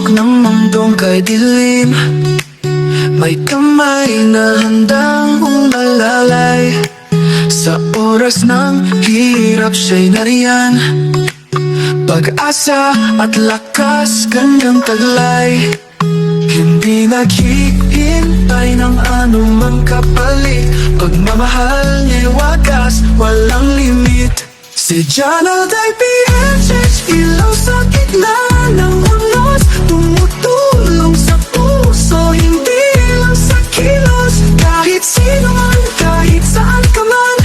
sulok ng mundong kay dilim, may kamay na handang umalalay. Sa oras ng hirap siya'y nariyan, pag-asa at lakas kanyang taglay. Hindi naghihintay ng anumang kapalit, pagmamahal niya'y wagas, walang limit. Si John Alday PHH, ilaw sa gitna ng unos, tumutulong sa puso, hindi lang sa kilos. Kahit sino man, kahit saan ka man,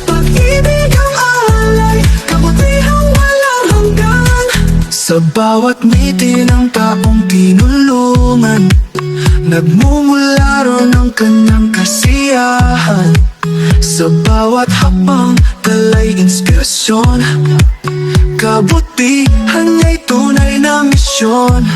pag-ibig ang alay, kabutihang walang hanggan. Sa bawat ngiti ng taong tinulungan, nagmumula ron ang kanyang kasiyahan. Sa bawat hakbang, dala'y inspirasyon, kabutihan niya'y tunay na misyon.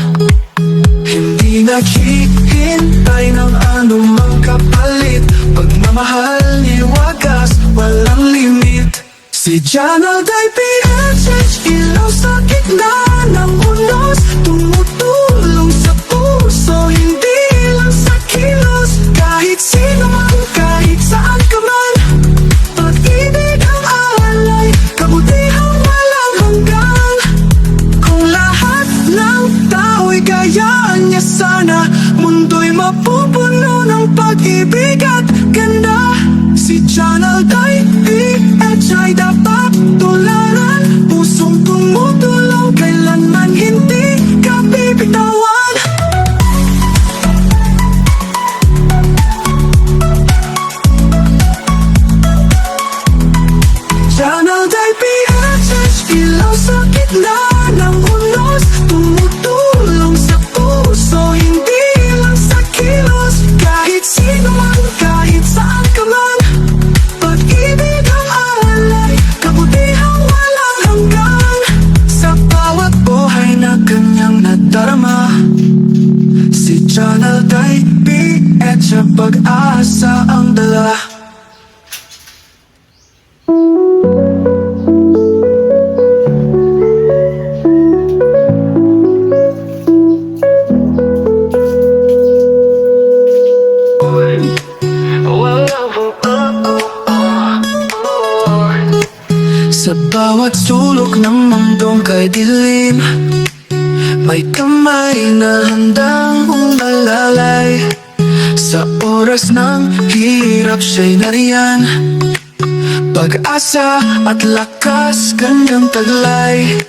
Hindi naghihintay ng anumang kapalit, pagmamahal niya'y wagas, walang limit. Si John Alday PHH, ilaw sa gitna ng unos, tumutulong sa puso, hindi lang sa kilos. Kahit sino man, kahit saan ka man, pag-ibig ang alay, kabutihang walang hanggan. Kung lahat ng tao'y gayaan niya sana, mundo'y mapupuno ng pag-ibig at ganda. Si John Alday PHH ay dapat tularan, pusong tumutulong, kailanman hindi ka bibitawan. John Alday PHH, ilaw sa gitna ng unos, tumutulong sa puso, hindi lang sa kilos. Kahit sino man, kahit saan ka man, pag-ibig ang alay, kabutihang walang hanggan. Sa bawat buhay na kanyang nadarama, si John Alday PHH, pag-asa ang dala. Sa bawat sulok ng mundong kay dilim, may kamay na handang umalalay. Sa oras ng hirap siya'y nariyan, pag-asa at lakas kanyang taglay.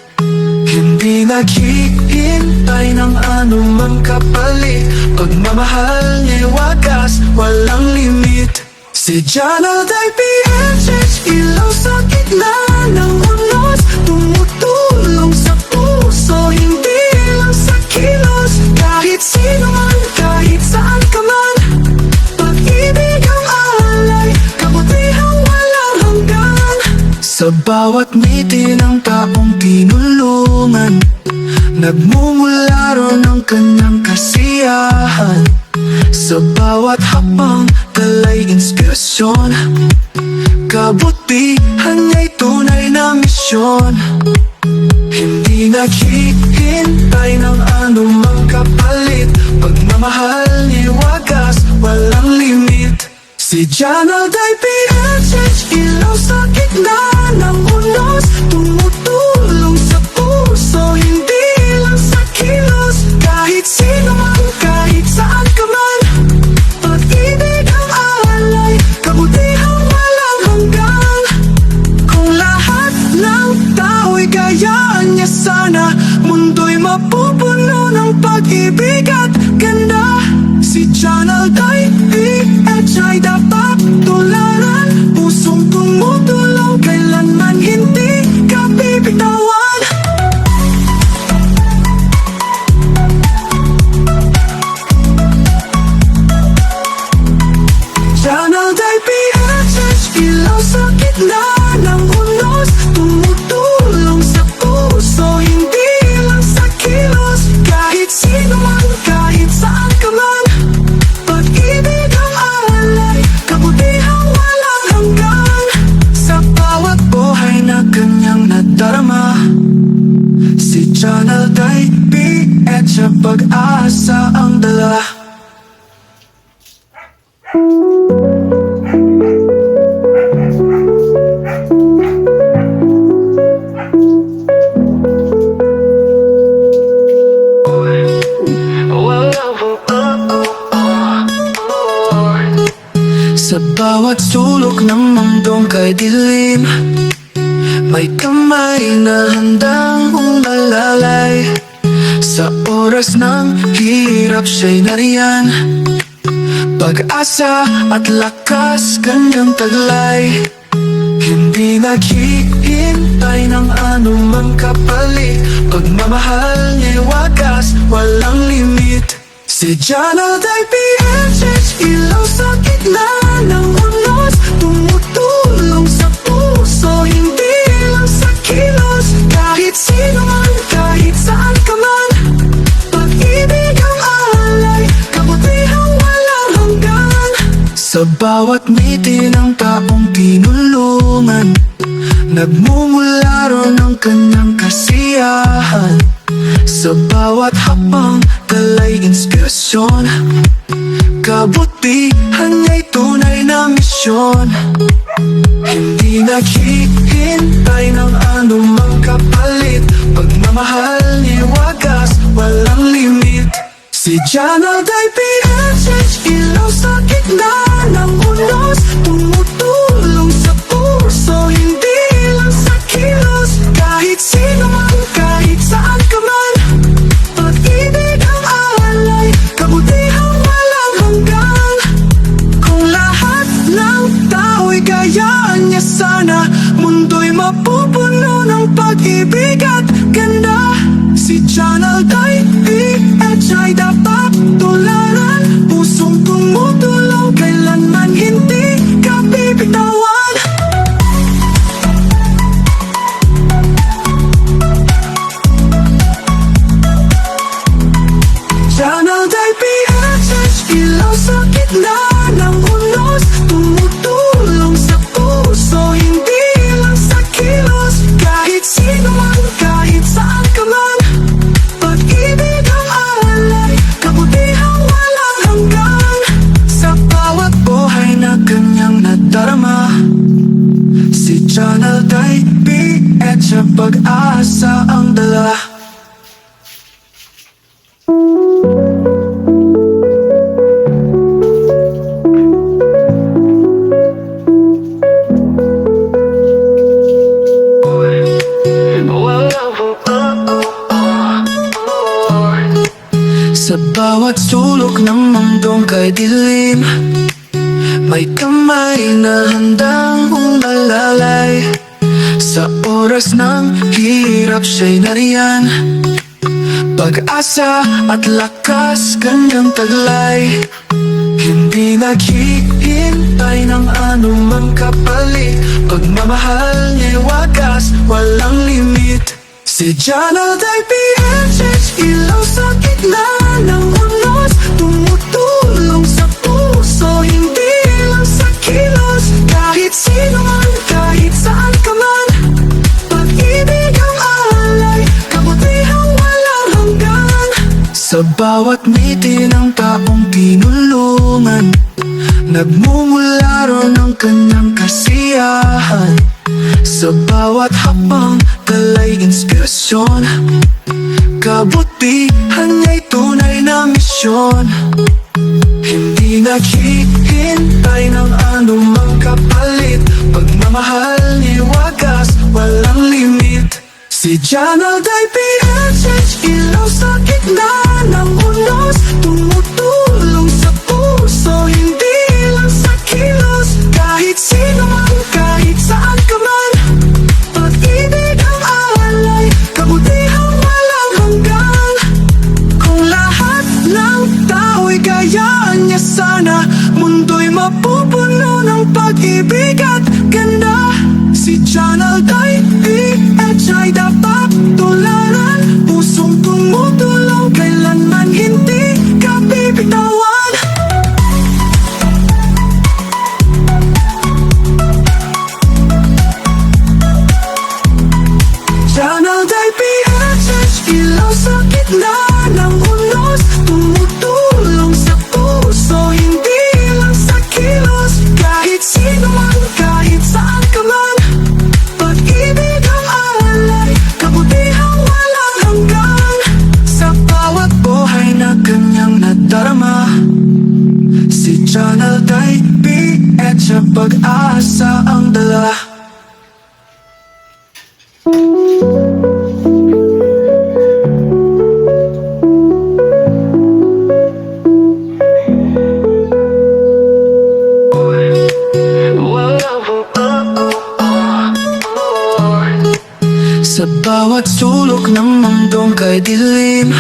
Hindi naghihintay ng anumang kapalit, pagmamahal niya'y wagas, walang limit. Si John Alday PHH, ilaw sa gitna ng unos, tumutulong sa puso, hindi lang sa kilos. Kahit sino man, kahit saan ka man, pag-ibig ang alay, kabutihang walang hanggan. Sa bawat ngiti ng taong tinulungan, nagmumula ron ang kanyang kasiyahan. Sa bawat hakbang, dala'y inspirasyon, kabutihan niya'y tunay na misyon. Hindi naghihintay ng anumang kapalit, pagmamahal niya'y wagas, walang limit. Si John Alday PHH, ilaw sa gitna ng unos, tumutulong sa puso, hindi lang sa kilos. Kahit sino man, kahit saan ka man, pag-ibig ang alay, kabutihang walang hanggan. Kung lahat ng tao'y gayaan niya sana, mundo'y mapupuno ng pag-ibig at ganda. Si John Alday PHH ay dapat tularan, pusong tumutulong, kailanman hindi ka bibitawan. John Alday PHH, ilaw sa gitna ng unos, tumutulong sa puso, hindi lang sa kilos. Kahit sino man, kahit saan ka man, pag-ibig ang alay, kabutihang walang hanggan. Sa Sa bawat sulok ng mundong kay dilim, may kamay na handang umalalay. Sa oras ng hirap siya'y nariyan, pag-asa at lakas kanyang taglay. Hindi naghihintay ng anumang kapalit, pagmamahal niya'y wagas, walang limit. Si Jonald ay PHH, ilaw sa gitna ng unos, tumutulong sa puso, hindi lang sa kilos. Kahit sino man, kahit saan ka man, pag-ibig ang alay, kabutihang walang hanggan. Sa bawat ngiti ng taong tinulungan, nagmumula ron ang kanyang kasiyahan. Sa bawat hakbang, dalay inspirasyon, kabutihan niya'y tunay na misyon. Hindi naghihintay ng anumang kapalit, pagmamahal niya wagas, walang limit. Si Jonald ay PHH, ilaw sa gitna ng unos, tumutulong sa puso, hindi lang sa kilos. Kahit sino man, kahit saan ka man, pag-ibig ang alay, kabutihang walang hanggan. Kung lahat ng tao'y gayaan niya sana, mundo'y mapupuno ng pag-ibig at ganda. Si Jonald ay PHH ay dapat tularan, pusong tumutulong, kailanman hindi ka bibitawan. Jonald ay PHH, ilaw sa gitna ng unos, tumutulong sa puso, hindi lang sa kilos. Kahit sino man, kahit saan ka man, pag-ibig ang alay, kabutihang walang hanggan. Sa bawat buhay na kanyang nadarama, si Jonald ay PHH, pag-asa ang dala. Sa bawat sulok ng mundong kay dilim, may kamay na handang umalalay. Sa oras ng hirap siya'y nariyan, pag-asa at lakas kanyang taglay. Hindi naghihintay ng anumang kapalit, pagmamahal niya'y wagas, walang limit. Si Jonald ay PHH, ilaw sa gitna ng unos, tumutulong sa puso, hindi lang sa kilos. Kahit sino man, kahit saan ka man, pag-ibig ang alay, kabutihang walang hanggan. Sa bawat ngiti ng taong tinulungan, nagmumula ron ang kanyang kasiyahan. Sa bawat hakbang, dalay inspirasyon, kabutihan niya'y tunay na misyon. Hindi naghihintay ng anumang kapalit, pagmamahal niya wagas, walang limit. Si Jonald ay PHH, ilaw sa gitna ng unos, tumutulong sa puso, hindi lang sa kilos. Kahit sino man, kahit saan ka man, pag-ibig ang alay, kabutihang walang hanggan. Kung lahat ng tao'y gayaan niya sana, mundo'y mapupuno ng pag-ibig at ganda. Si Jonald ay PHH ay dapat tularan, pusong tumutulong, kailanman hindi ka bibitawan. Jonald ay PHH, ilaw sa gitna ng unos, tumutulong sa puso, hindi lang sa Channel Day PH Pag-asa ang dala. Sa bawat sulok ng mundong kay dilim,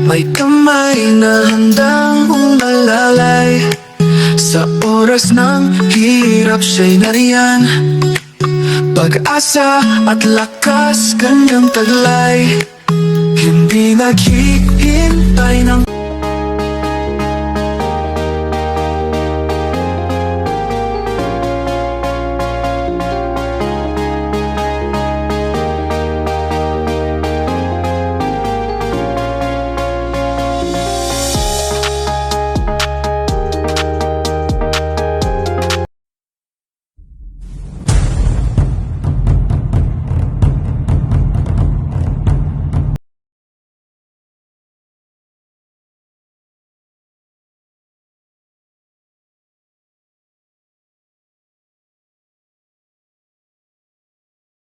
may kamay na handang umalalay. Sa oras ng hirap siya'y nariyan, pag-asa at lakas kanyang taglay. Hindi naghihintay ng